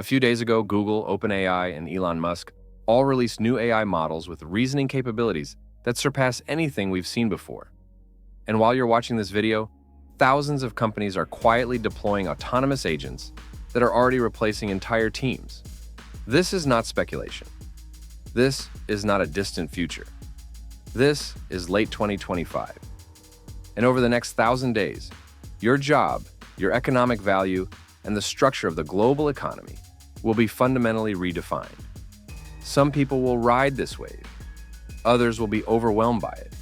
A few days ago, Google, OpenAI, and Elon Musk all released new AI models with reasoning capabilities that surpass anything we've seen before. And while you're watching this video, thousands of companies are quietly deploying autonomous agents that are already replacing entire teams. This is not speculation. This is not a distant future. This is late 2025. And over the next 1,000 days, your job, your economic value, and the structure of the global economy will be fundamentally redefined. Some people will ride this wave. Others will be overwhelmed by it.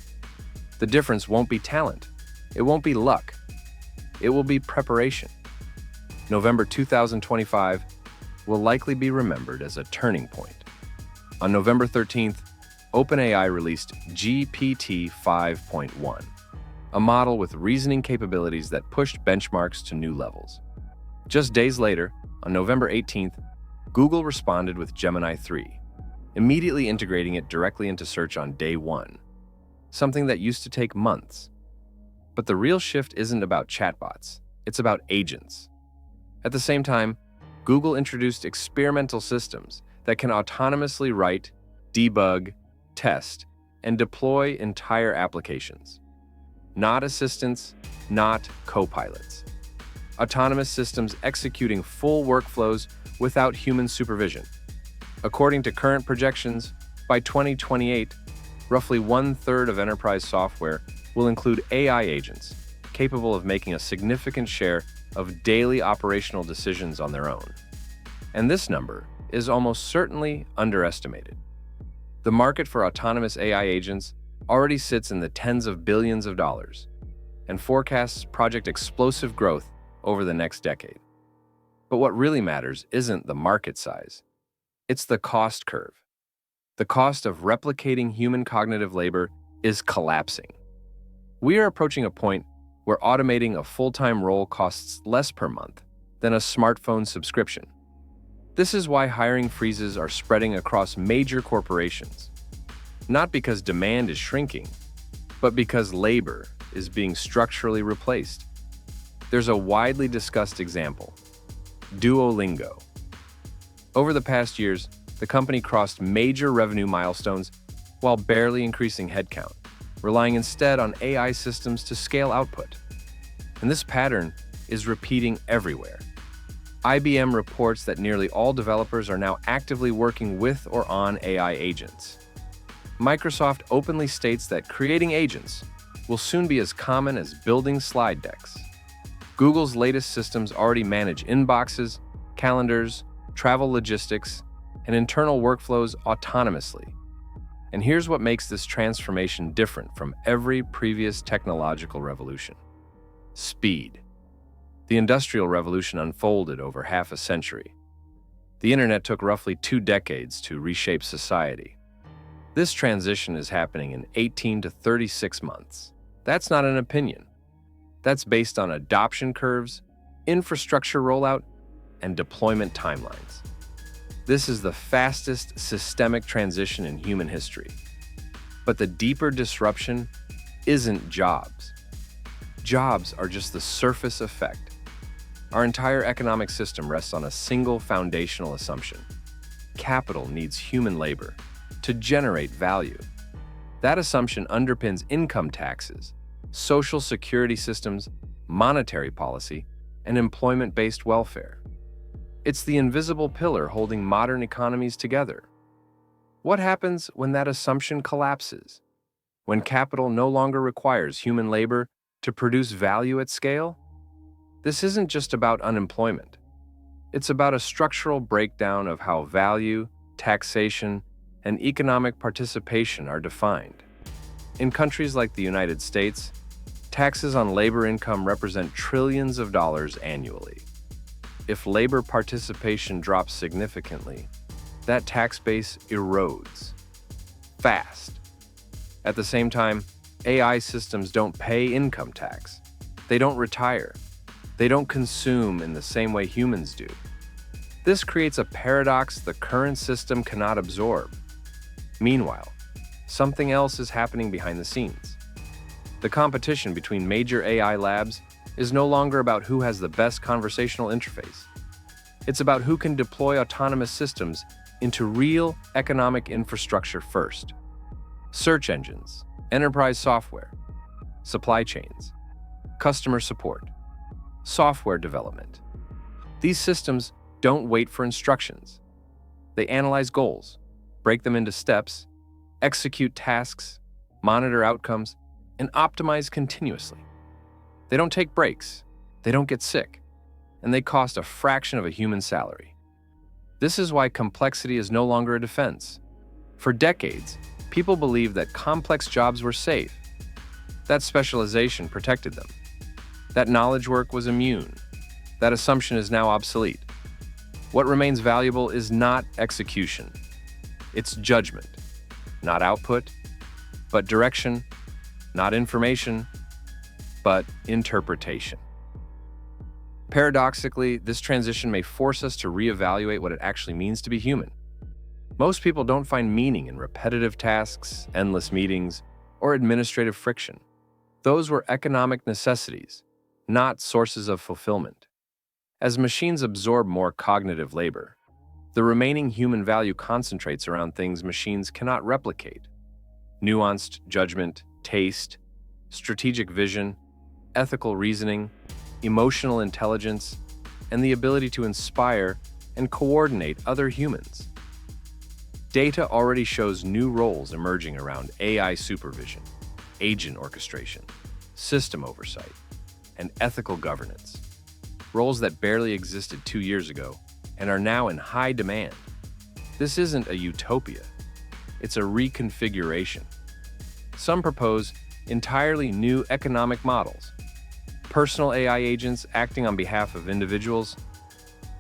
The difference won't be talent. It won't be luck. It will be preparation. November 2025 will likely be remembered as a turning point. On November 13th, OpenAI released GPT 5.1, a model with reasoning capabilities that pushed benchmarks to new levels. Just days later, on November 18th, Google responded with Gemini 3, immediately integrating it directly into search on day one, something that used to take months. But the real shift isn't about chatbots, it's about agents. At the same time, Google introduced experimental systems that can autonomously write, debug, test, and deploy entire applications. Not assistants, not co-pilots. Autonomous systems executing full workflows without human supervision. According to current projections, by 2028, roughly 1/3 of enterprise software will include AI agents, capable of making a significant share of daily operational decisions on their own. And this number is almost certainly underestimated. The market for autonomous AI agents already sits in the tens of billions of dollars and forecasts project explosive growth over the next decade. But what really matters isn't the market size. It's the cost curve. The cost of replicating human cognitive labor is collapsing. We are approaching a point where automating a full-time role costs less per month than a smartphone subscription. This is why hiring freezes are spreading across major corporations. Not because demand is shrinking, but because labor is being structurally replaced. There's a widely discussed example: Duolingo. Over the past years, the company crossed major revenue milestones while barely increasing headcount, relying instead on AI systems to scale output. And this pattern is repeating everywhere. IBM reports that nearly all developers are now actively working with or on AI agents. Microsoft openly states that creating agents will soon be as common as building slide decks. Google's latest systems already manage inboxes, calendars, travel logistics, and internal workflows autonomously. And here's what makes this transformation different from every previous technological revolution: speed. The Industrial Revolution unfolded over half a century. The internet took roughly 2 decades to reshape society. This transition is happening in 18 to 36 months. That's not an opinion. That's based on adoption curves, infrastructure rollout, and deployment timelines. This is the fastest systemic transition in human history. But the deeper disruption isn't jobs. Jobs are just the surface effect. Our entire economic system rests on a single foundational assumption: capital needs human labor to generate value. That assumption underpins income taxes, social security systems, monetary policy, and employment-based welfare. It's the invisible pillar holding modern economies together. What happens when that assumption collapses? When capital no longer requires human labor to produce value at scale? This isn't just about unemployment. It's about a structural breakdown of how value, taxation, and economic participation are defined. In countries like the United States, taxes on labor income represent trillions of dollars annually. If labor participation drops significantly, that tax base erodes fast. At the same time, AI systems don't pay income tax. They don't retire. They don't consume in the same way humans do. This creates a paradox the current system cannot absorb. Meanwhile, something else is happening behind the scenes. The competition between major AI labs is no longer about who has the best conversational interface. It's about who can deploy autonomous systems into real economic infrastructure first. Search engines, enterprise software, supply chains, customer support, software development. These systems don't wait for instructions. They analyze goals, break them into steps, execute tasks, monitor outcomes, and optimize continuously. They don't take breaks, they don't get sick, and they cost a fraction of a human salary. This is why complexity is no longer a defense. For decades, people believed that complex jobs were safe. That specialization protected them. That knowledge work was immune. That assumption is now obsolete. What remains valuable is not execution. It's judgment, not output, but direction, not information, but interpretation. Paradoxically, this transition may force us to reevaluate what it actually means to be human. Most people don't find meaning in repetitive tasks, endless meetings, or administrative friction. Those were economic necessities, not sources of fulfillment. As machines absorb more cognitive labor, the remaining human value concentrates around things machines cannot replicate: nuanced judgment, taste, strategic vision, ethical reasoning, emotional intelligence, and the ability to inspire and coordinate other humans. Data already shows new roles emerging around AI supervision, agent orchestration, system oversight, and ethical governance. Roles that barely existed 2 years ago and are now in high demand. This isn't a utopia, it's a reconfiguration. Some propose entirely new economic models: personal AI agents acting on behalf of individuals,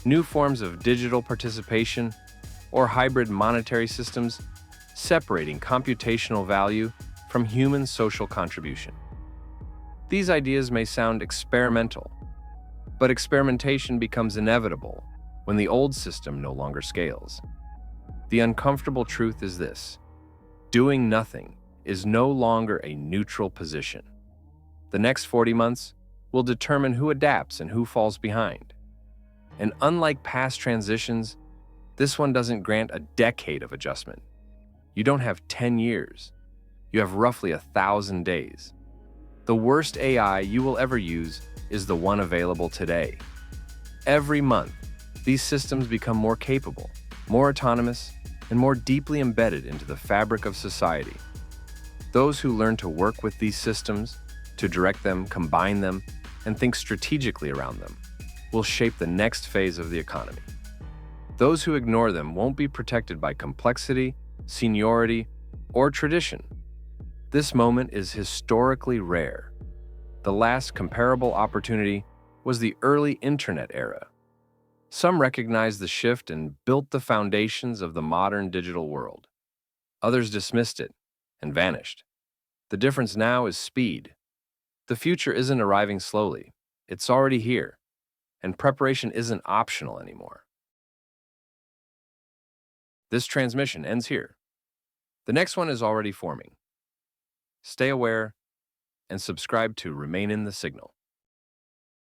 new forms of digital participation, or hybrid monetary systems separating computational value from human social contribution. These ideas may sound experimental, but experimentation becomes inevitable when the old system no longer scales. The uncomfortable truth is this: doing nothing is no longer a neutral position. The next 40 months will determine who adapts and who falls behind. And unlike past transitions, this one doesn't grant a decade of adjustment. You don't have 10 years. You have roughly 1,000 days. The worst AI you will ever use is the one available today. Every month, these systems become more capable, more autonomous, and more deeply embedded into the fabric of society. Those who learn to work with these systems, to direct them, combine them, and think strategically around them, will shape the next phase of the economy. Those who ignore them won't be protected by complexity, seniority, or tradition. This moment is historically rare. The last comparable opportunity was the early internet era. Some recognized the shift and built the foundations of the modern digital world. Others dismissed it and vanished. The difference now is speed. The future isn't arriving slowly. It's already here, and preparation isn't optional anymore. This transmission ends here. The next one is already forming. Stay aware and subscribe to Remain in the Signal.